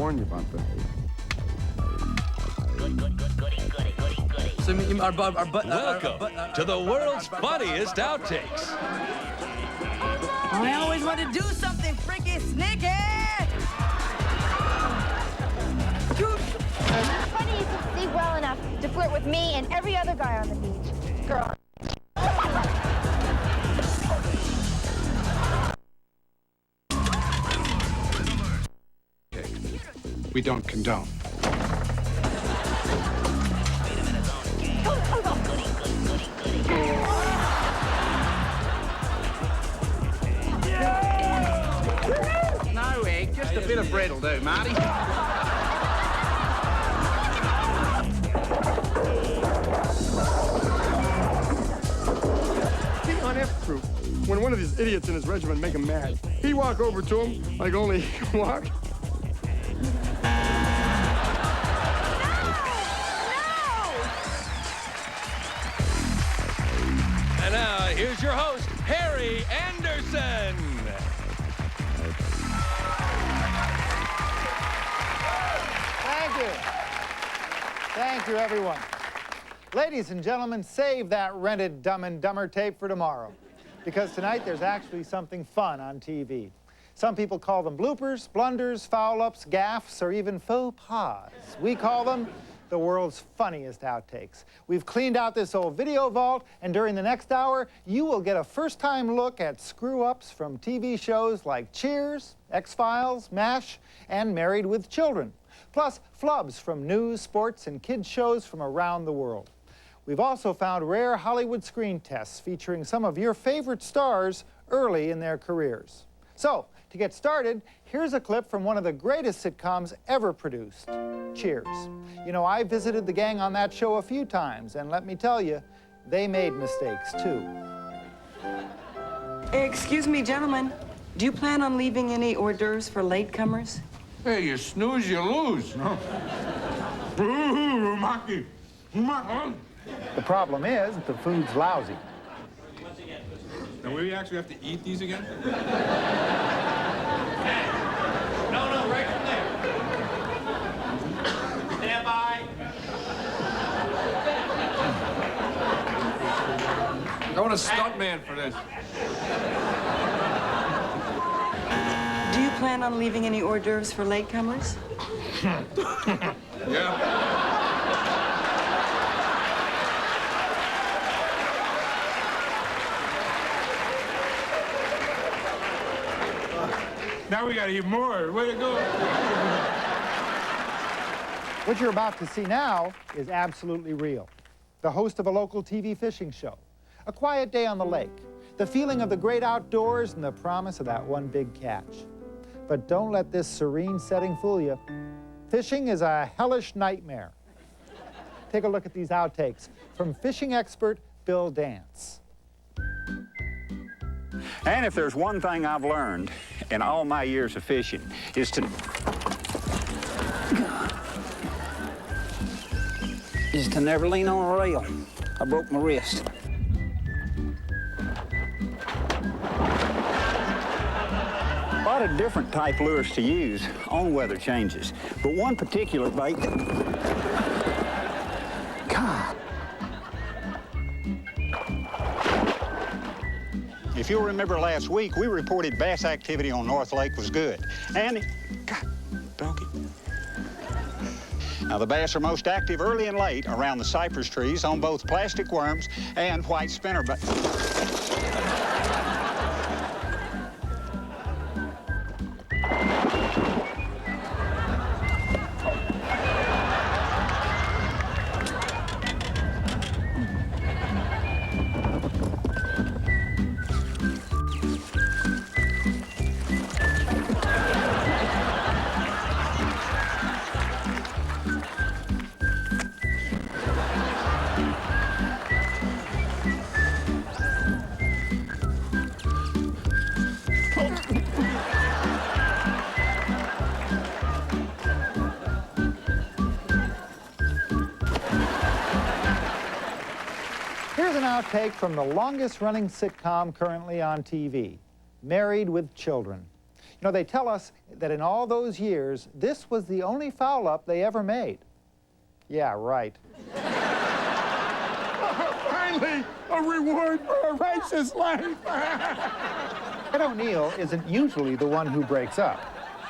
warn you about that. Welcome to the world's funniest outtakes. I always want to do something freaky sneaky. Funny you can see well enough to flirt with me and every other guy on the beach. Girl. We don't condone. No egg, just a bit of bread will do, Marty. On F Troop, when one of these idiots in his regiment make him mad, he'd walk over to him like only he can walk. And now, here's your host, Harry Anderson. Thank you. Thank you, everyone. Ladies and gentlemen, save that rented Dumb and Dumber tape for tomorrow, because tonight there's actually something fun on TV. Some people call them bloopers, blunders, foul-ups, gaffes, or even faux pas. We call them the world's funniest outtakes. We've cleaned out this old video vault, and during the next hour, you will get a first-time look at screw-ups from TV shows like Cheers, X-Files, MASH, and Married with Children, plus flubs from news, sports, and kids shows from around the world. We've also found rare Hollywood screen tests featuring some of your favorite stars early in their careers. So, to get started, here's a clip from one of the greatest sitcoms ever produced, Cheers. You know, I visited the gang on that show a few times, and let me tell you, they made mistakes too. Excuse me, gentlemen. Do you plan on leaving any hors d'oeuvres for latecomers? Hey, you snooze, you lose. The problem is, the food's lousy. Now, we actually have to eat these again? No, right from there. Stand by. I want a stuntman for this. Do you plan on leaving any hors d'oeuvres for latecomers? Yeah. Now we gotta eat more. Way to go. What you're about to see now is absolutely real. The host of a local TV fishing show, a quiet day on the lake, the feeling of the great outdoors, and the promise of that one big catch. But don't let this serene setting fool you. Fishing is a hellish nightmare. Take a look at these outtakes from fishing expert Bill Dance. And if there's one thing I've learned in all my years of fishing is to never lean on a rail. I broke my wrist. A lot of different type lures to use on weather changes, but one particular bait God. If you'll remember last week, we reported bass activity on North Lake was good. And, God, doggy. Now, the bass are most active early and late around the cypress trees on both plastic worms and white spinnerbait. Here's an outtake from the longest-running sitcom currently on TV, Married with Children. You know, they tell us that in all those years, this was the only foul-up they ever made. Yeah, right. Finally, a reward for a righteous life. Ed O'Neill isn't usually the one who breaks up.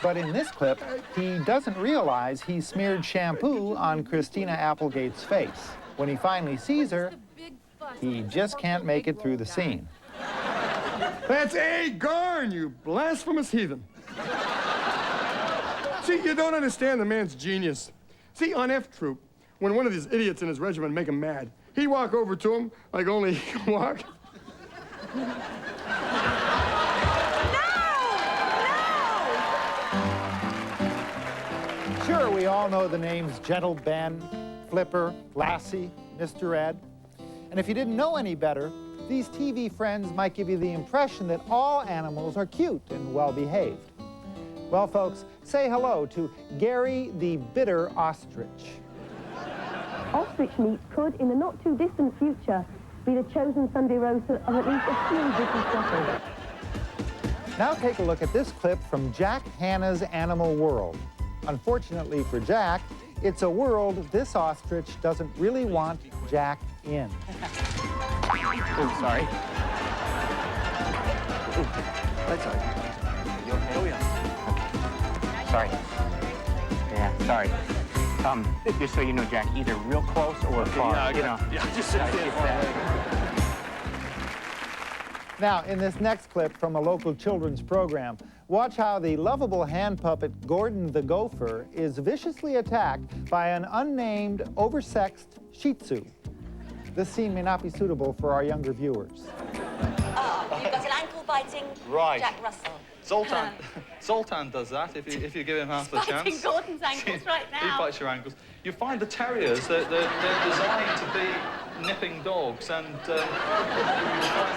But in this clip, he doesn't realize he smeared shampoo on Christina Applegate's face. When he finally sees her, he just can't make it through the scene. That's A. Garn, you blasphemous heathen. See, you don't understand the man's genius. See, on F Troop, when one of these idiots in his regiment make him mad, he'd walk over to him like only he can walk. Sure, we all know the names Gentle Ben, Flipper, Lassie, Mr. Ed. And if you didn't know any better, these TV friends might give you the impression that all animals are cute and well-behaved. Well, folks, say hello to Gary the Bitter Ostrich. Ostrich meat could, in the not-too-distant future, be the chosen Sunday roast of at least a few British shepherds. Now take a look at this clip from Jack Hanna's Animal World. Unfortunately for Jack, it's a world this ostrich doesn't really want Jack in. Oh, sorry. That's all right. You okay? Oh, yeah. Sorry. Yeah, sorry. Just so you know, Jack, either real close or far, just sit there. Now, in this next clip from a local children's program, watch how the lovable hand puppet Gordon the Gopher is viciously attacked by an unnamed, oversexed Shih Tzu. This scene may not be suitable for our younger viewers. Oh, you've got an ankle-biting Jack Russell. Zoltan does that if you give him half the chance. Biting Gordon's ankles right now. He bites your ankles. You find the terriers, they're designed to be nipping dogs, and you find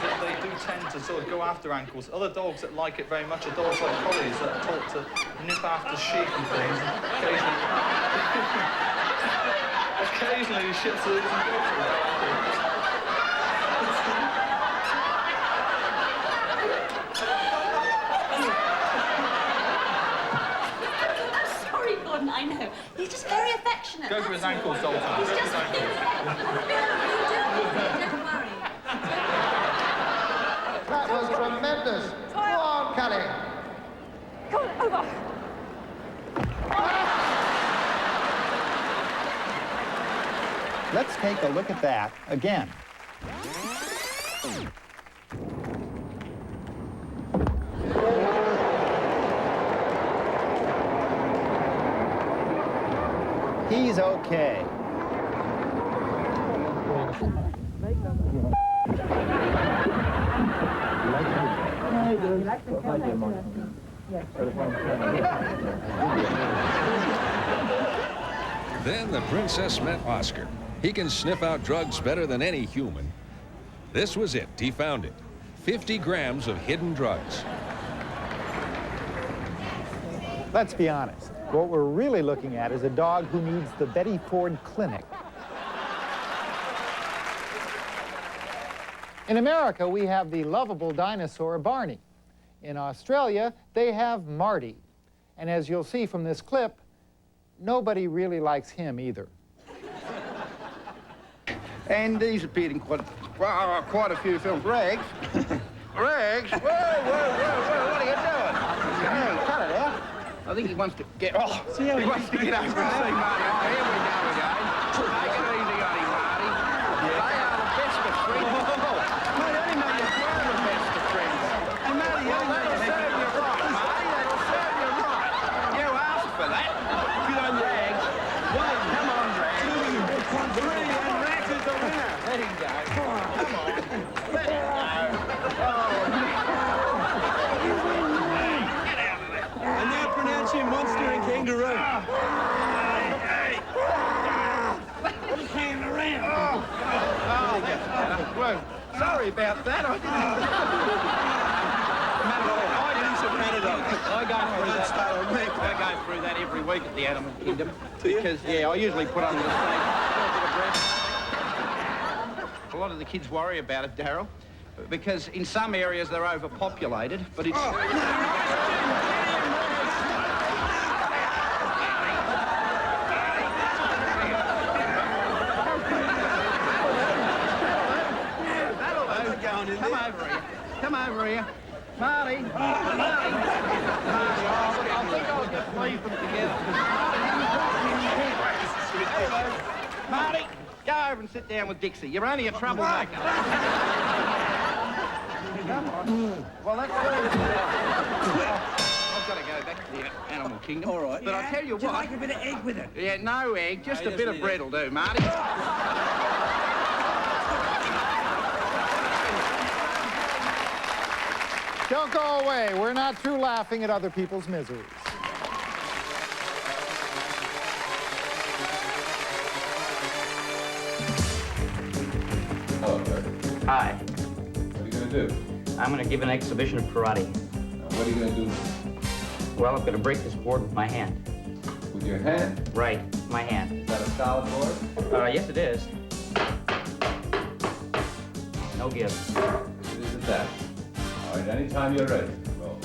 that they do tend to sort of go after ankles. Other dogs that like it very much are dogs like collies that are taught to nip after sheep and things. Occasionally Shih Tzus and dogs will go after them. I know. He's just very affectionate. Go for his ankles, Zoltan. He's just Don't worry. That was tremendous. Go on, Kelly. Come on, over. Let's take a look at that again. He's okay. Then the princess met Oscar. He can sniff out drugs better than any human. This was it. He found it. 50 grams of hidden drugs. Let's be honest. What we're really looking at is a dog who needs the Betty Ford Clinic. In America, we have the lovable dinosaur Barney. In Australia, they have Marty. And as you'll see from this clip, nobody really likes him either. And he's appeared in quite a few films. Rags? Rags? Whoa, what are you doing? Hey, cut it out. I think he wants to get... Oh, he wants to get over and see Marty. Oh, here we go again. Take it easy on him, Marty. They are the best of friends. Mate, I didn't know you were the best of friends. And Marty, that'll serve you right, Marty. That'll serve you right. You asked for that. Good on Rags. One, come on, Rags. 3, and Rags is the winner. Let him go. Come on. Let him go. Monster and kangaroo. Well, sorry about that. I go through that every week at the Animal Kingdom. Because, yeah, I usually put on the same. A lot of the kids worry about it, Daryl, because in some areas they're overpopulated, but it's... over here. Marty. Marty. I think I'll just leave them together. Marty, go over and sit down with Dixie. You're only a troublemaker. Come on. Well, that's good. I've got to go back to the animal kingdom. All right. But I'll tell you what. Do you like a bit of egg with it? Yeah, no egg. Just a bit of bread will do, Marty. Don't go away. We're not through laughing at other people's miseries. Hello, Kurt. Hi. What are you going to do? I'm going to give an exhibition of karate. What are you going to do? Well, I'm going to break this board with my hand. With your hand? Right, my hand. Is that a solid board? Yes, it is. No give. It is at that. All right, anytime you're ready. Roll.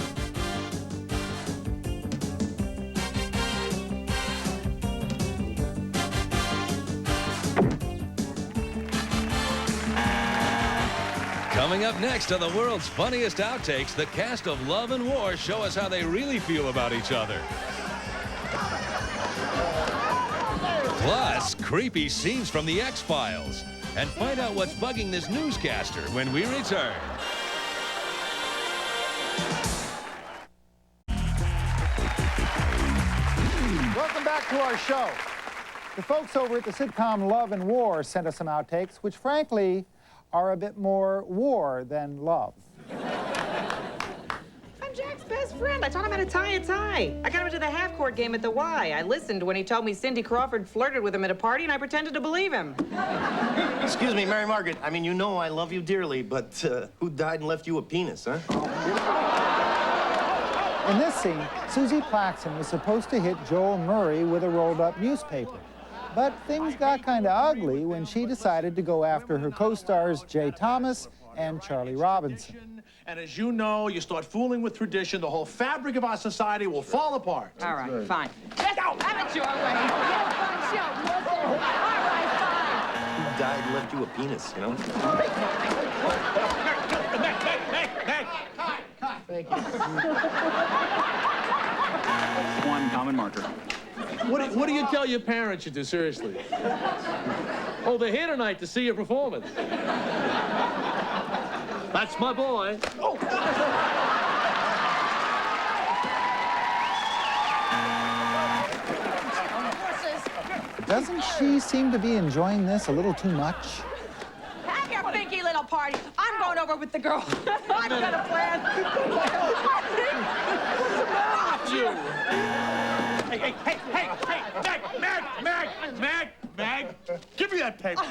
Coming up next on the world's funniest outtakes, the cast of Love and War show us how they really feel about each other. Plus, creepy scenes from the X-Files. And find out what's bugging this newscaster when we return. Welcome back to our show. The folks over at the sitcom Love and War sent us some outtakes, which frankly are a bit more war than love. I'm Jack's best friend. I taught him how to tie a tie. I got him to the half-court game at the Y. I listened when he told me Cindy Crawford flirted with him at a party, and I pretended to believe him. Excuse me, Mary Margaret. I mean, you know I love you dearly, but who died and left you a penis, huh? In this scene, Susie Plaxton was supposed to hit Joel Murray with a rolled-up newspaper. But things got kind of ugly when she decided to go after her co-stars Jay Thomas and Charlie Robinson. And as you know, you start fooling with tradition, the whole fabric of our society will fall apart. All right, fine. Let's go. Have it your way. Yeah, fun show. All right, fine. Who died and left you a penis, you know? Thank you. One common marker. What do you tell your parents you do, seriously? Oh, they're here tonight to see your performance. That's my boy. Oh. Doesn't she seem to be enjoying this a little too much? Have your pinky little party. I'm going over with the girl. I've got a plan. You. Hey, Mag, give me that paper.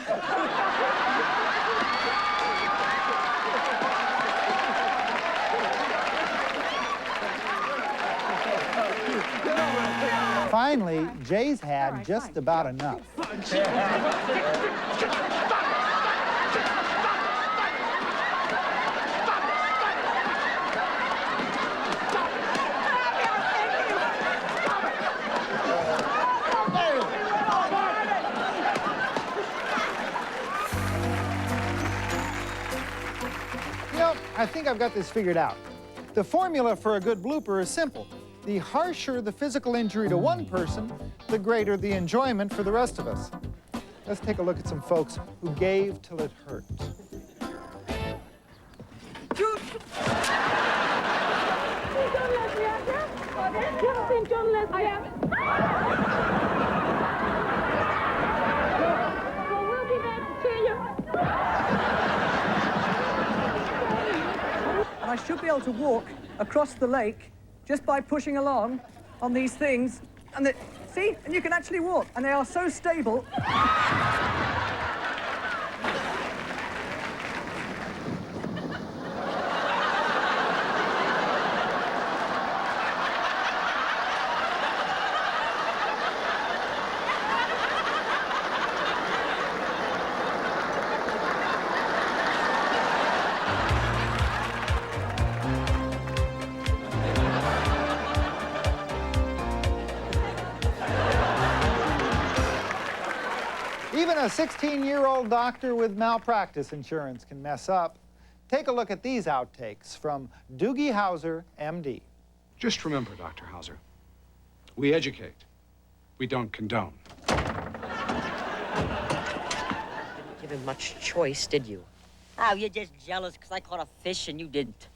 Finally, Jay's had just about enough. I think I've got this figured out. The formula for a good blooper is simple. The harsher the physical injury to one person, the greater the enjoyment for the rest of us. Let's take a look at some folks who gave till it hurt. I should be able to walk across the lake just by pushing along on these things. And see? And you can actually walk. And they are so stable. Even a 16-year-old doctor with malpractice insurance can mess up. take a look at these outtakes from Doogie Howser, MD. Just remember, Dr. Hauser, we educate. We don't condone. Didn't give him much choice, did you? Oh, you're just jealous because I caught a fish and you didn't.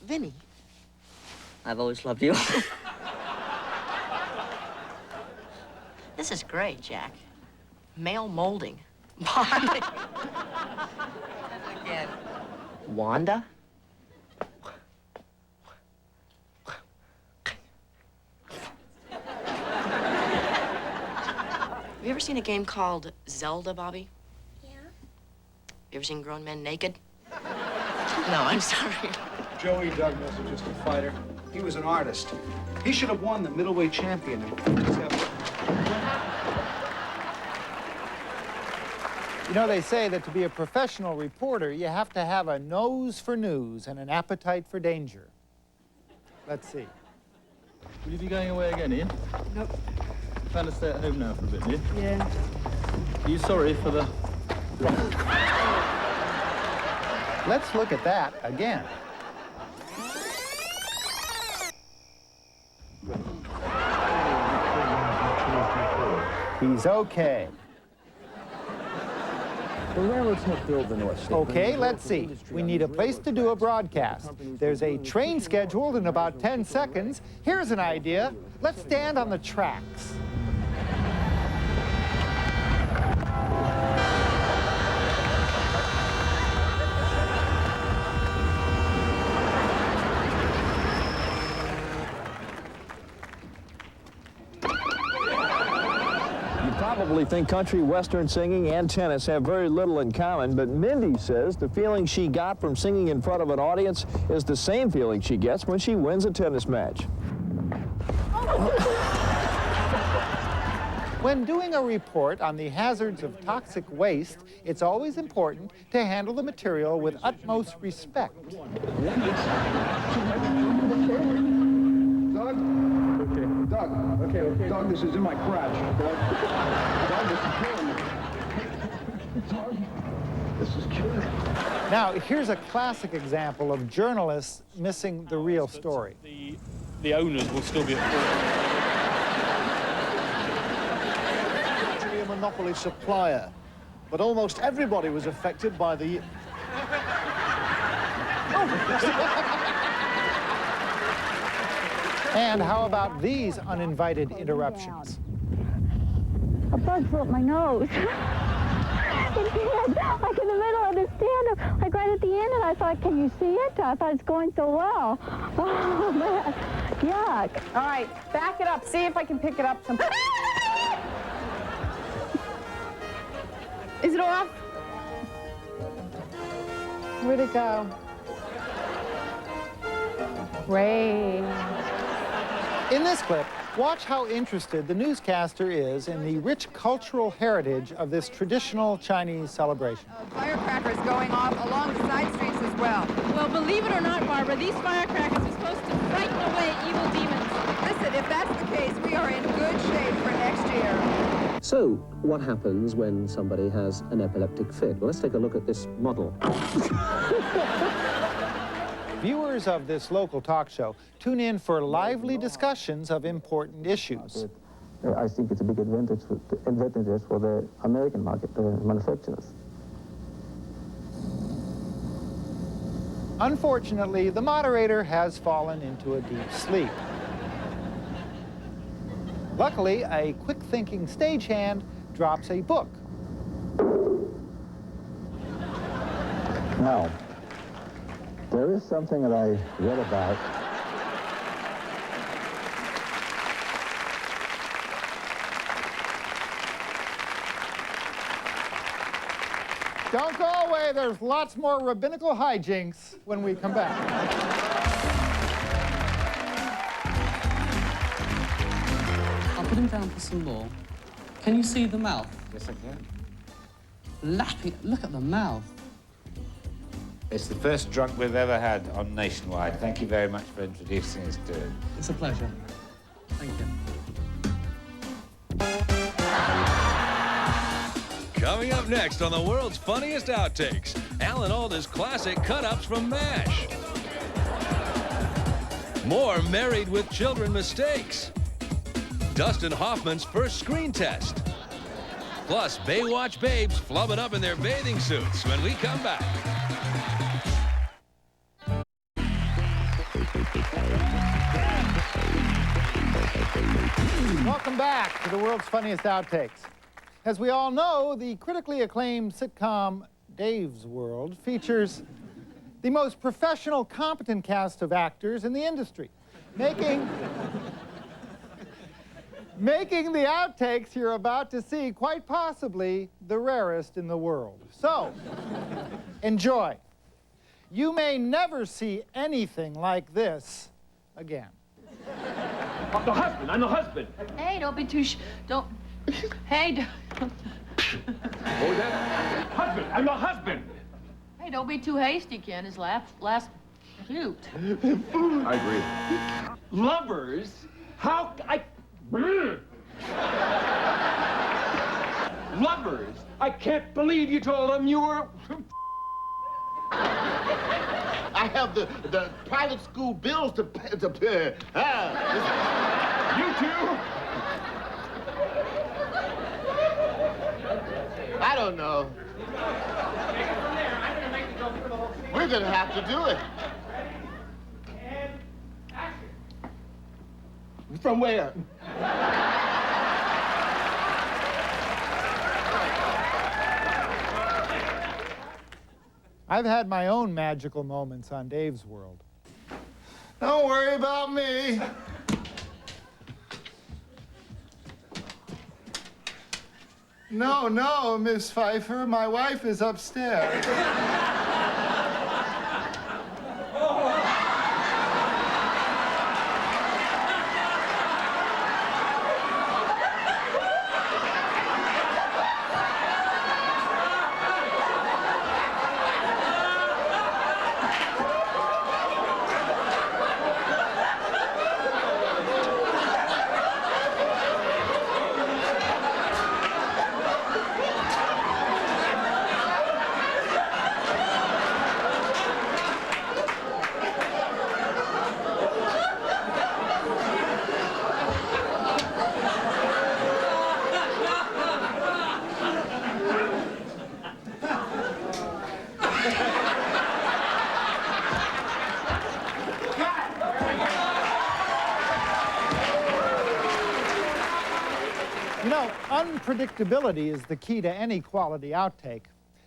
Vinny, I've always loved you. This is great, Jack. Male molding. Bonding. Again. Wanda? Have you ever seen a game called Zelda, Bobby? Yeah. You ever seen grown men naked? No, I'm sorry. Joey Douglas is just a fighter. He was an artist. He should have won the middleweight champion in 57. You know, they say that to be a professional reporter, you have to have a nose for news and an appetite for danger. Let's see. Will you be going away again, Ian? Nope. Plan to stay at home now for a bit, Ian? Yeah. Are you sorry for the... Let's look at that again. He's okay. The railroads helped build the North State. Okay, let's see. We need a place to do a broadcast. There's a train scheduled in about 10 seconds. Here's an idea. Let's stand on the tracks. Probably think country, western singing, and tennis have very little in common, but Mindy says the feeling she got from singing in front of an audience is the same feeling she gets when she wins a tennis match. When doing a report on the hazards of toxic waste, it's always important to handle the material with utmost respect. Doug, this is in my crotch. Doug, this is killing me. Doug, this is killing me. Now, here's a classic example of journalists missing the real story. The owners will still be at fault. Actually a monopoly supplier, but almost everybody was affected by the... And how about these uninvited interruptions? A bug flew up my nose. It did, like in the middle of the stand-up, like right at the end, and I thought, can you see it? I thought it's going so well. Oh, man, yuck. All right, back it up. See if I can pick it up. Is it off? Where'd it go? Ray. In this clip, watch how interested the newscaster is in the rich cultural heritage of this traditional Chinese celebration. Firecrackers going off along the side streets as well. Well, believe it or not, Barbara, these firecrackers are supposed to frighten away evil demons. Listen, if that's the case, we are in good shape for next year. So, what happens when somebody has an epileptic fit? Well, let's take a look at this model. Viewers of this local talk show tune in for lively discussions of important issues. I think it's a big advantage for the American market, the manufacturers. Unfortunately, the moderator has fallen into a deep sleep. Luckily, a quick-thinking stagehand drops a book. Now, there is something that I read about. Don't go away. There's lots more rabbinical hijinks when we come back. I'll put him down for some more. Can you see the mouth? Yes, I can. Lapping. Look at the mouth. It's the first drunk we've ever had on Nationwide. Thank you very much for introducing us to it. It's a pleasure. Thank you. Coming up next on the world's funniest outtakes, Alan Alda's classic cut-ups from MASH. More Married with Children mistakes. Dustin Hoffman's first screen test. Plus, Baywatch babes flubbing up in their bathing suits when we come back. Welcome back to the world's funniest outtakes. As we all know, the critically acclaimed sitcom Dave's World features the most professional, competent cast of actors in the industry, making the outtakes you're about to see quite possibly the rarest in the world. So, enjoy. You may never see anything like this again. I'm the husband. I'm the husband. Hey, don't be too don't. Hey, What was that? Husband. I'm the husband. hey, don't be too hasty, Ken. His last cute. I agree. Lovers? How Lovers? I can't believe you told them you were... I have the private school bills to pay. You two? I don't know. We're gonna have to do it. From where? I've had my own magical moments on Dave's World. Don't worry about me. No, Miss Pfeiffer. My wife is upstairs. You know, unpredictability is the key to any quality outtake,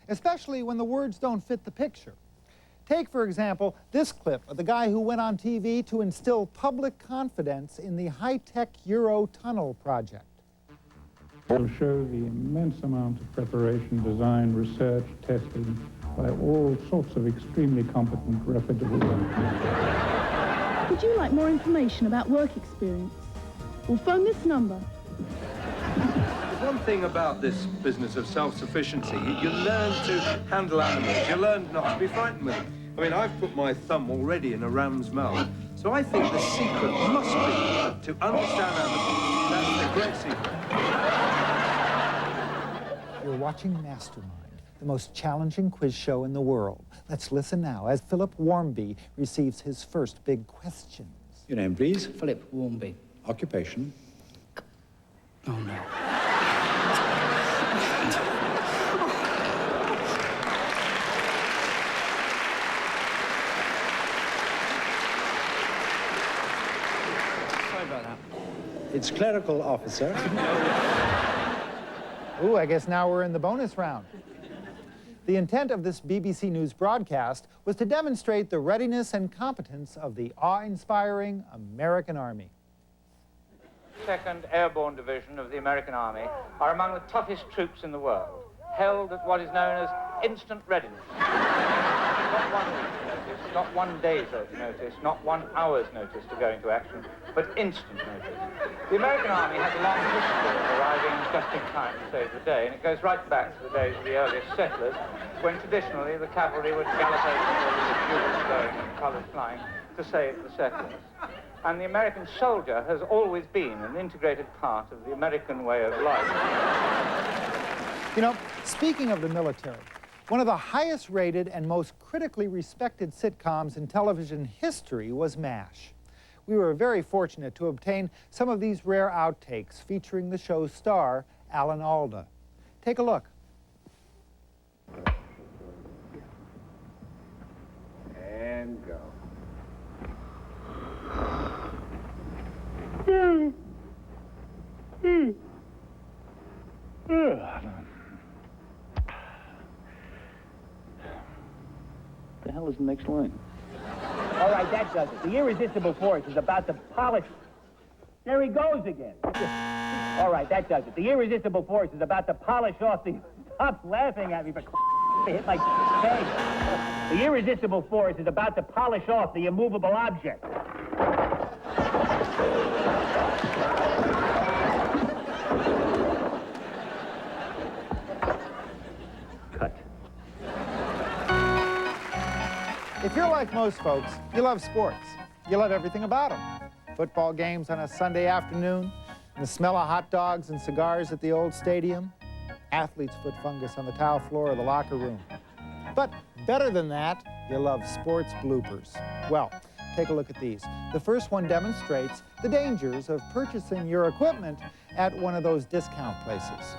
especially when the words don't fit the picture. Take, for example, this clip of the guy who went on TV to instill public confidence in the high-tech Eurotunnel project. Will show the immense amount of preparation, design, research, testing by all sorts of extremely competent, reputable companies. Would you like more information about work experience? Well, phone this number. One thing about this business of self-sufficiency, you learn to handle animals, you learn not to be frightened with them. I mean, I've put my thumb already in a ram's mouth, so I think the secret must be to understand animals. That's the great secret. You're watching Mastermind, the most challenging quiz show in the world. Let's listen now as Philip Warmby receives his first big questions. Your name, please? Philip Warmby. Occupation? Oh, no. Sorry about that. It's clerical officer. Ooh, I guess now we're in the bonus round. The intent of this BBC News broadcast was to demonstrate the readiness and competence of the awe-inspiring American Army. 2nd Airborne Division of the American Army are among the toughest troops in the world, held at what is known as instant readiness. Not 1 week's notice, not 1 day's notice, not 1 hour's notice to go into action, but instant notice. The American Army has a long history of arriving just in time to save the day, and it goes right back to the days of the earliest settlers, when traditionally the cavalry would gallop over with the bugles blowing and colours flying to save the settlers. And the American soldier has always been an integrated part of the American way of life. You know, speaking of the military, one of the highest rated and most critically respected sitcoms in television history was MASH. We were very fortunate to obtain some of these rare outtakes featuring the show's star, Alan Alda. Take a look. And go. The hell is the next line? All right, that does it. The irresistible force is about to polish... There he goes again. All right, that does it. The irresistible force is about to polish off the... Stop laughing at me, for hit my peg. The irresistible force is about to polish off the immovable object. Cut. If you're like most folks, you love sports. You love everything about them. Football games on a Sunday afternoon, and the smell of hot dogs and cigars at the old stadium, athlete's foot fungus on the tile floor of the locker room. But better than that, you love sports bloopers. Well, take a look at these. The first one demonstrates the dangers of purchasing your equipment at one of those discount places.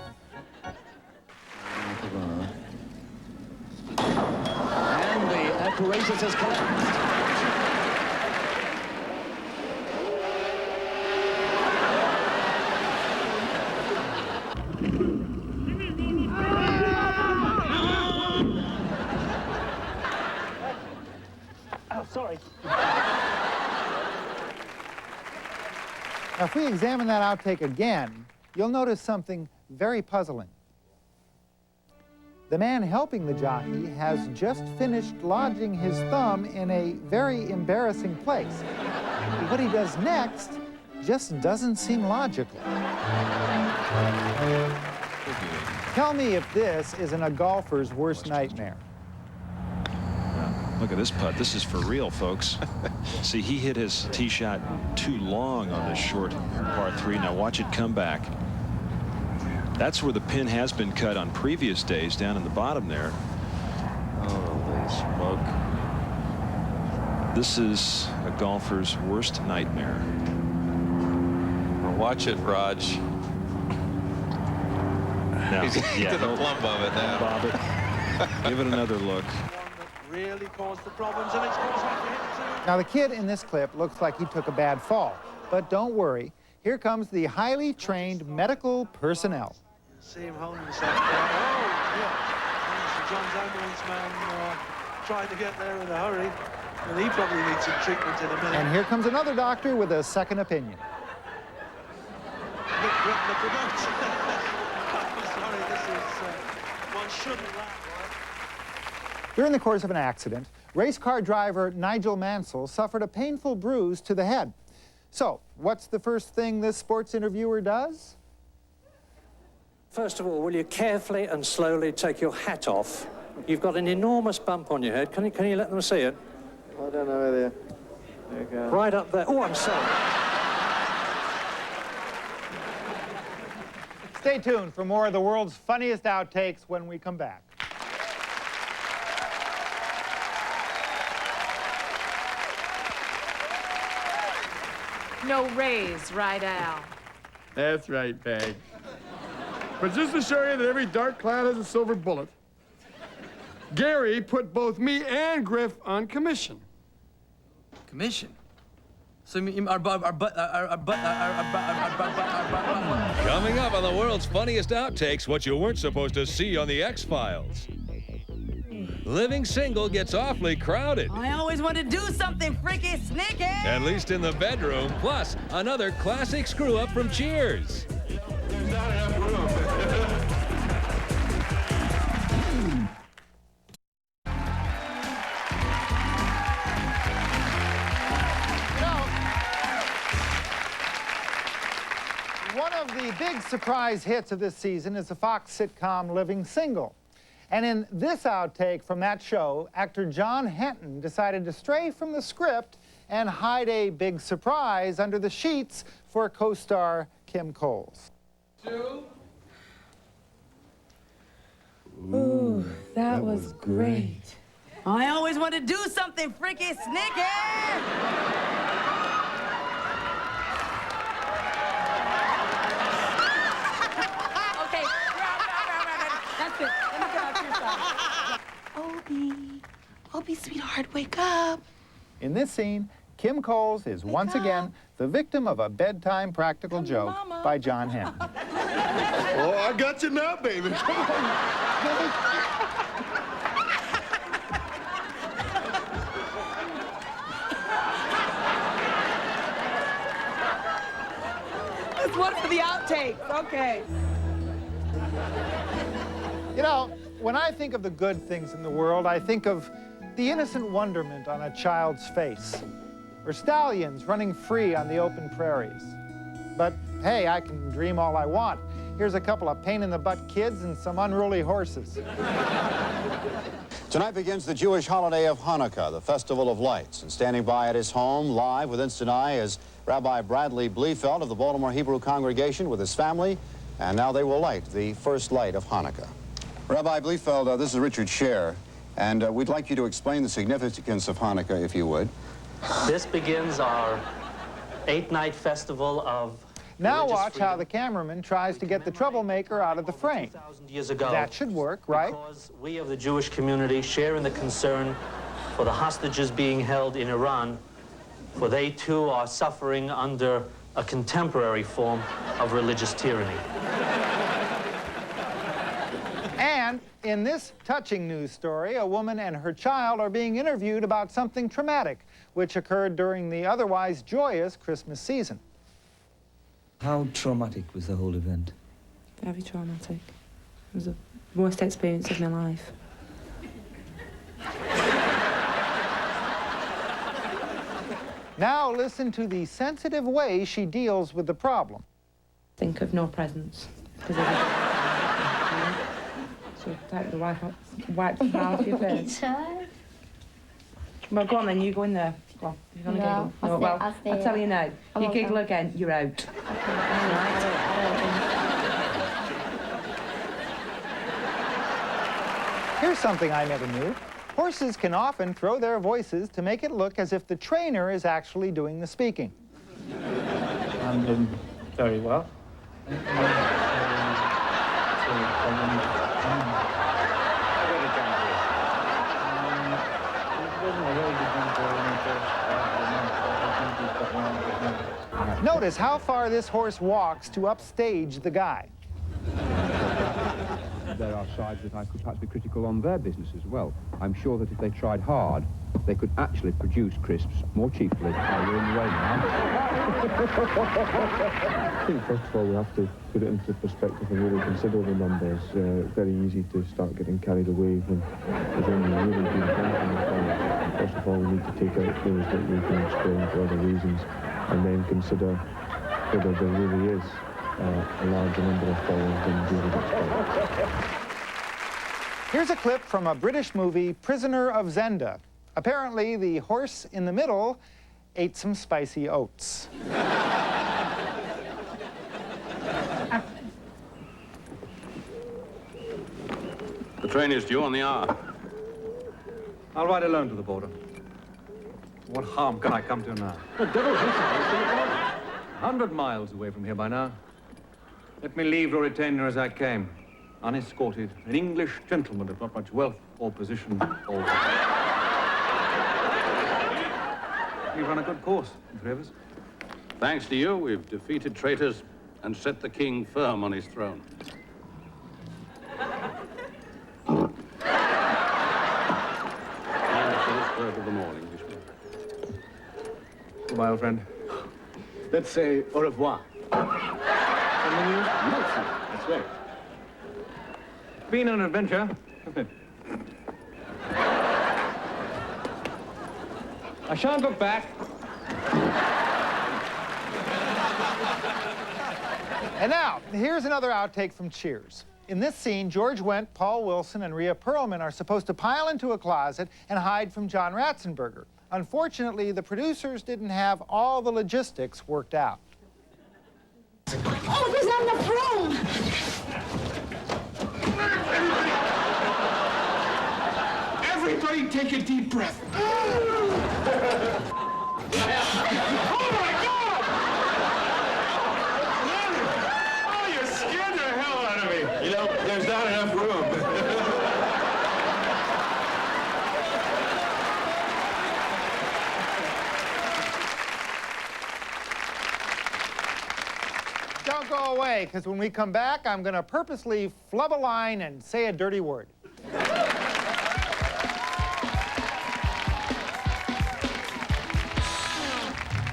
And the apparatus has collapsed. Sorry. Now, if we examine that outtake again, you'll notice something very puzzling. The man helping the jockey has just finished lodging his thumb in a very embarrassing place. What he does next just doesn't seem logical. Tell me if this isn't a golfer's worst nightmare. Look at this putt. This is for real, folks. See, he hit his tee shot too long on this short par 3. Now watch it come back. That's where the pin has been cut on previous days, down in the bottom there. Holy smoke. This is a golfer's worst nightmare. Well, watch it, Raj. Now, He's to the plumb of it now. Bob it. Give it another look. Really caused the problems, and it's caused him to hit Now, the kid in this clip looks like he took a bad fall. But don't worry. Here comes the highly trained medical personnel. See him holding himself down. Oh, yeah. Mr. John's ambulance man trying to get there in a hurry. And he probably needs some treatment in a minute. And here comes another doctor with a second opinion. Look at the production. I'm sorry, this is... one shouldn't laugh. During the course of an accident, race car driver Nigel Mansell suffered a painful bruise to the head. So, what's the first thing this sports interviewer does? First of all, will you carefully and slowly take your hat off? You've got an enormous bump on your head. Can you let them see it? I don't know whether... There you go. Right up there. Oh, I'm sorry. Stay tuned for more of the world's funniest outtakes when we come back. No raise, right, Al? That's right, Peg. But just to show you that every dark cloud has a silver bullet, Gary put both me and Griff on commission. Commission? So our Coming up on the world's funniest outtakes, what you weren't supposed to see on the X-Files. Living single gets awfully crowded. I always want to do something freaky sneaky. At least in the bedroom. Plus, another classic screw-up from Cheers. There's not enough room. One of the big surprise hits of this season is the Fox sitcom Living Single. And in this outtake from that show, actor John Henton decided to stray from the script and hide a big surprise under the sheets for co-star Kim Coles. 2. Ooh, that was great. I always want to do something freaky sneaky. Okay, that's it. Let me get out your side. Obie, sweetheart, wake up. In this scene, Kim Coles is once again the victim of a bedtime practical joke by John Hamm. Oh, I got you now, baby. Come on. That's one for the outtakes. Okay. You know, when I think of the good things in the world, I think of the innocent wonderment on a child's face, or stallions running free on the open prairies. But hey, I can dream all I want. Here's a couple of pain-in-the-butt kids and some unruly horses. Tonight begins the Jewish holiday of Hanukkah, the Festival of Lights. And standing by at his home, live with Instant Eye, is Rabbi Bradley Bliefeld of the Baltimore Hebrew congregation with his family. And now they will light the first light of Hanukkah. Rabbi Bliefeld, this is Richard Scher, and we'd like you to explain the significance of Hanukkah, if you would. This begins our 8-night festival of Now watch how the cameraman tries to get the troublemaker out of the frame. years ago. That should work, right? Because we of the Jewish community share in the concern for the hostages being held in Iran, for they too are suffering under a contemporary form of religious tyranny. And in this touching news story, a woman and her child are being interviewed about something traumatic, which occurred during the otherwise joyous Christmas season. How traumatic was the whole event? Very traumatic. It was the worst experience of my life. Now listen to the sensitive way she deals with the problem. Think of no presents. So take the wipe the smile off your face. Well, go on then, you go in there. Go on, you're gonna giggle. No, well, I'll tell you now. You giggle again, you're out. Here's something I never knew. Horses can often throw their voices to make it look as if the trainer is actually doing the speaking. I'm doing very well. Notice how far this horse walks to upstage the guy. There are sides that I could perhaps be critical on their business as well. I'm sure that if they tried hard, they could actually produce crisps more cheaply. Oh, you're in the way now. I think, first of all, we have to put it into perspective and really consider the numbers. It's very easy to start getting carried away when there's only really been thinking. First of all, we need to take out things that we can explain for other reasons, and then consider whether there really is a larger number of falls than we would expect. Here's a clip from a British movie, Prisoner of Zenda. Apparently, the horse in the middle ate some spicy oats. The train is due on the hour. I'll ride alone to the border. What harm can I come to now? The devil's inside. 100 miles away from here by now. Let me leave your retainer as I came, unescorted, an English gentleman of not much wealth or position or... We run a good course, the three of us. Thanks to you, we've defeated traitors and set the king firm on his throne. Word of the morning, Englishman. Goodbye, old friend. Let's say au revoir. That's right. Been an adventure, hasn't it? I shan't look back. And now, here's another outtake from Cheers. In this scene, George Wendt, Paul Wilson, and Rhea Perlman are supposed to pile into a closet and hide from John Ratzenberger. Unfortunately, the producers didn't have all the logistics worked out. Oh, there's not enough room! take a deep breath. Oh, my God! Oh, you scared the hell out of me. You know, there's not enough room. Don't go away, because when we come back, I'm going to purposely flub a line and say a dirty word.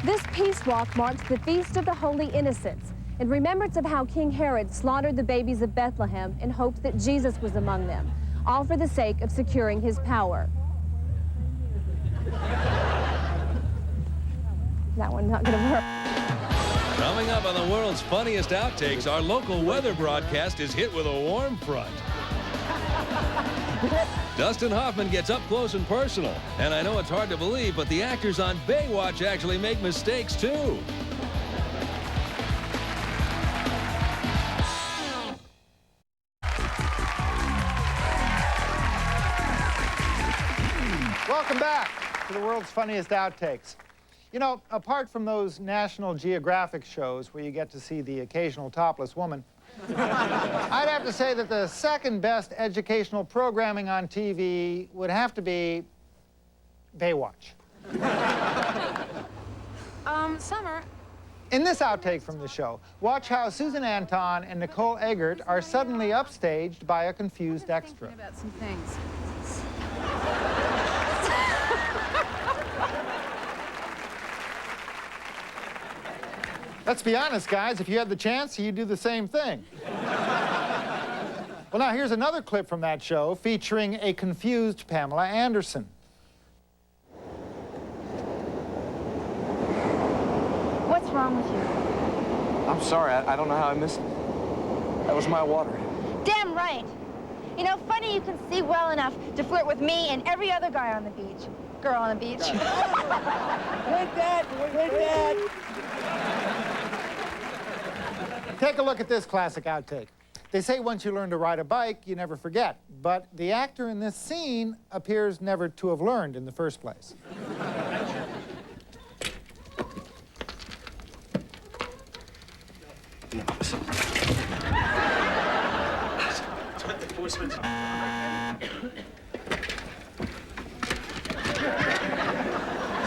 This peace walk marks the Feast of the Holy Innocents, in remembrance of how King Herod slaughtered the babies of Bethlehem in hopes that Jesus was among them, all for the sake of securing his power. That one's not going to work. Coming up on the world's funniest outtakes, our local weather broadcast is hit with a warm front. Dustin Hoffman gets up close and personal. And I know it's hard to believe, but the actors on Baywatch actually make mistakes, too. Welcome back to the world's funniest outtakes. You know, apart from those National Geographic shows where you get to see the occasional topless woman, I'd have to say that the second best educational programming on TV would have to be Baywatch. Summer. In this outtake from the show, watch how Susan Anton and Nicole Eggert are suddenly upstaged by a confused extra. About some things. Let's be honest, guys. If you had the chance, you'd do the same thing. Well, now, here's another clip from that show featuring a confused Pamela Anderson. What's wrong with you? I'm sorry. I don't know how I missed it. That was my water. Damn right. You know, funny you can see well enough to flirt with me and every other guy on the beach. Girl on the beach. Take that! Take that! Take a look at this classic outtake. They say once you learn to ride a bike, you never forget. But the actor in this scene appears never to have learned in the first place.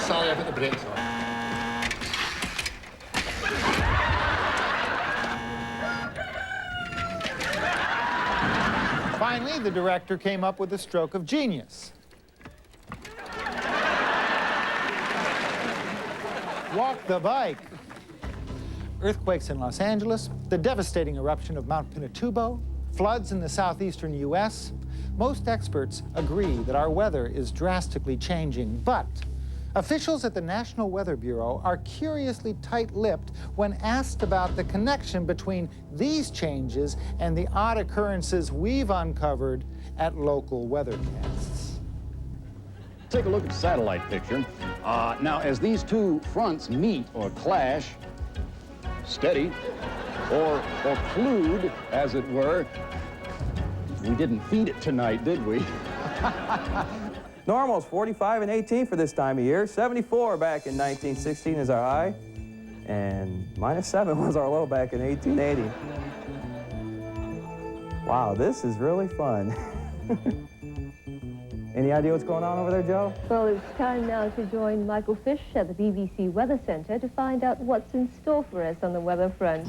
Sorry, I put the brakes on. Finally, the director came up with a stroke of genius. Walk the bike. Earthquakes in Los Angeles, the devastating eruption of Mount Pinatubo, floods in the southeastern U.S. Most experts agree that our weather is drastically changing, but officials at the National Weather Bureau are curiously tight-lipped when asked about the connection between these changes and the odd occurrences we've uncovered at local weathercasts. Take a look at the satellite picture. Now, as these two fronts meet or clash, steady, or collude, as it were, we didn't feed it tonight, did we? Normal's 45 and 18 for this time of year. 74 back in 1916 is our high. And -7 was our low back in 1880. Wow, this is really fun. Any idea what's going on over there, Joe? Well, it's time now to join Michael Fish at the BBC Weather Centre to find out what's in store for us on the weather front.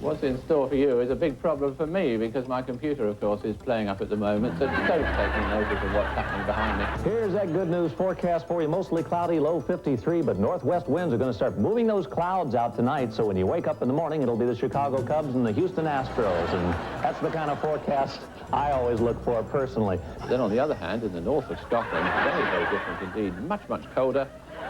What's in store for you is a big problem for me because my computer, of course, is playing up at the moment, so don't take any notice of what's happening behind me. Here's that good news forecast for you. Mostly cloudy, low 53, but northwest winds are going to start moving those clouds out tonight, so when you wake up in the morning, it'll be the Chicago Cubs and the Houston Astros, and that's the kind of forecast I always look for personally. Then on the other hand, in the north of Scotland, very, very different indeed. Much, much colder.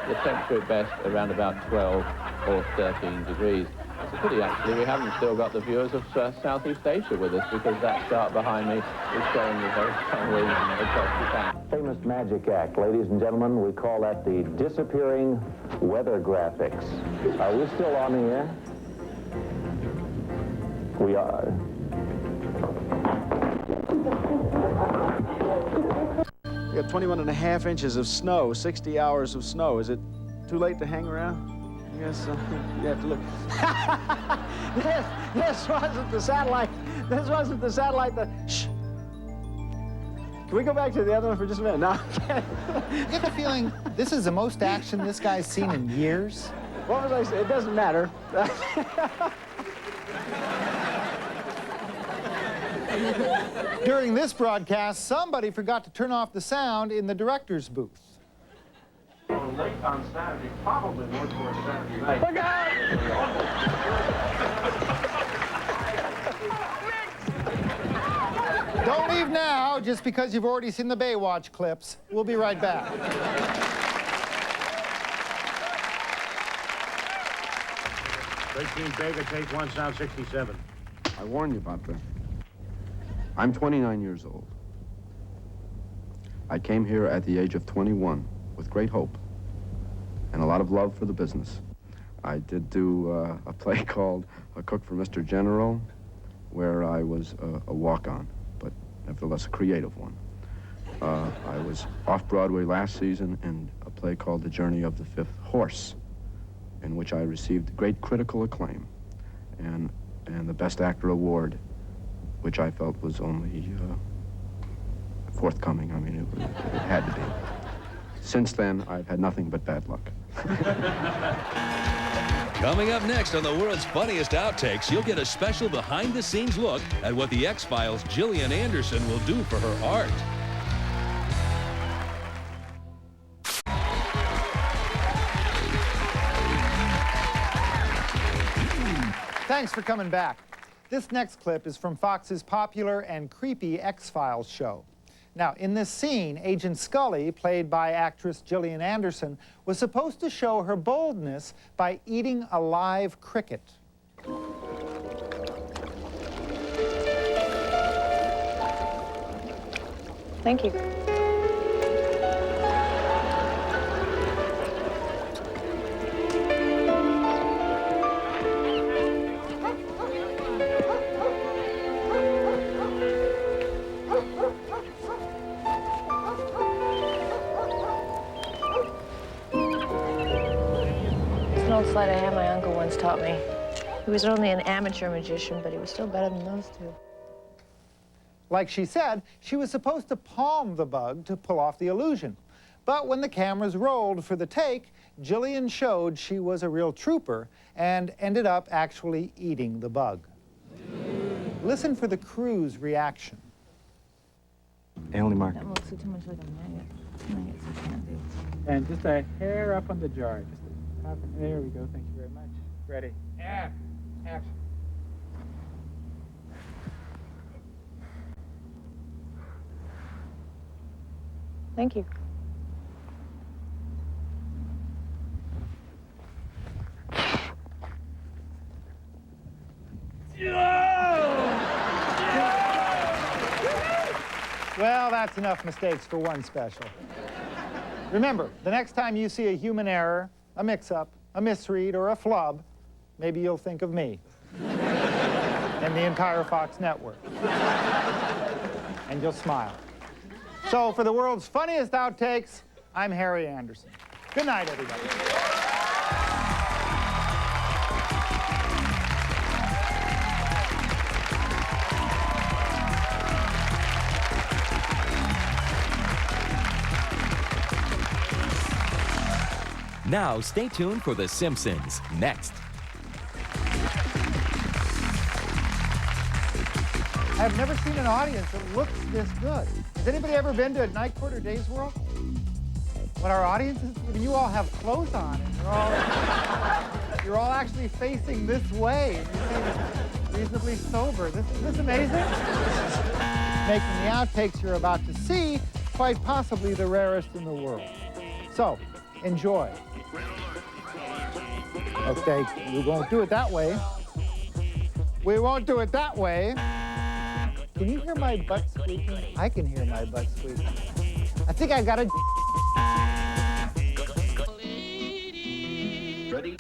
The temperature at best around about 12 or 13 degrees. It's a pity, actually, we haven't still got the viewers of Southeast Asia with us because that chart behind me is showing the very strong winds across Japan. Famous magic act, ladies and gentlemen, we call that the disappearing weather graphics. Are we still on the air? We are. We got 21.5 inches of snow, 60 hours of snow. Is it too late to hang around? I guess you have to look. This wasn't the satellite. This wasn't the satellite. Shh. Can we go back to the other one for just a minute? No, I get the feeling this is the most action this guy's seen in years. What was I saying? It doesn't matter. During this broadcast, somebody forgot to turn off the sound in the director's booth. Late on Saturday, probably more towards Saturday night. Look out! Don't leave now just because you've already seen the Baywatch clips. We'll be right back. 13 Vega, take 1, sound 67. I warned you about that. I'm 29 years old. I came here at the age of 21 with great hope and a lot of love for the business. I did do a play called A Cook for Mr. General, where I was a walk-on, but nevertheless a creative one. I was off-Broadway last season in a play called The Journey of the Fifth Horse, in which I received great critical acclaim and the Best Actor Award, which I felt was only forthcoming. I mean, it had to be. Since then, I've had nothing but bad luck. Coming up next on the world's funniest outtakes, you'll get a special behind-the-scenes look at what the X-Files' Gillian Anderson will do for her art. Thanks for coming back. This next clip is from Fox's popular and creepy X-Files show. Now, in this scene, Agent Scully, played by actress Gillian Anderson, was supposed to show her boldness by eating a live cricket. Thank you. It's an old sleight of hand my uncle once taught me. He was only an amateur magician, but he was still better than those two. Like she said, she was supposed to palm the bug to pull off the illusion. But when the cameras rolled for the take, Gillian showed she was a real trooper and ended up actually eating the bug. Listen for the crew's reaction. Only mark. That looks too much like a maggot. Maggots I can't do. And just a hair up on the jar. Just a half. There we go. Thank you very much. Ready. Yeah. Action. Thank you. Well, that's enough mistakes for one special. Remember, the next time you see a human error, a mix-up, a misread, or a flub, maybe you'll think of me and the entire Fox network. And you'll smile. So for the world's funniest outtakes, I'm Harry Anderson. Good night, everybody. Now, stay tuned for The Simpsons, next. I've never seen an audience that looks this good. Has anybody ever been to a Night Court or Days World? When our audiences, you all have clothes on and you're all actually facing this way and you seem reasonably sober. Isn't this amazing? Making the outtakes you're about to see quite possibly the rarest in the world. So, enjoy. Okay, we won't do it that way. We won't do it that way. Can you hear my butt squeaking? I can hear my butt squeaking. I think I got a... Ready?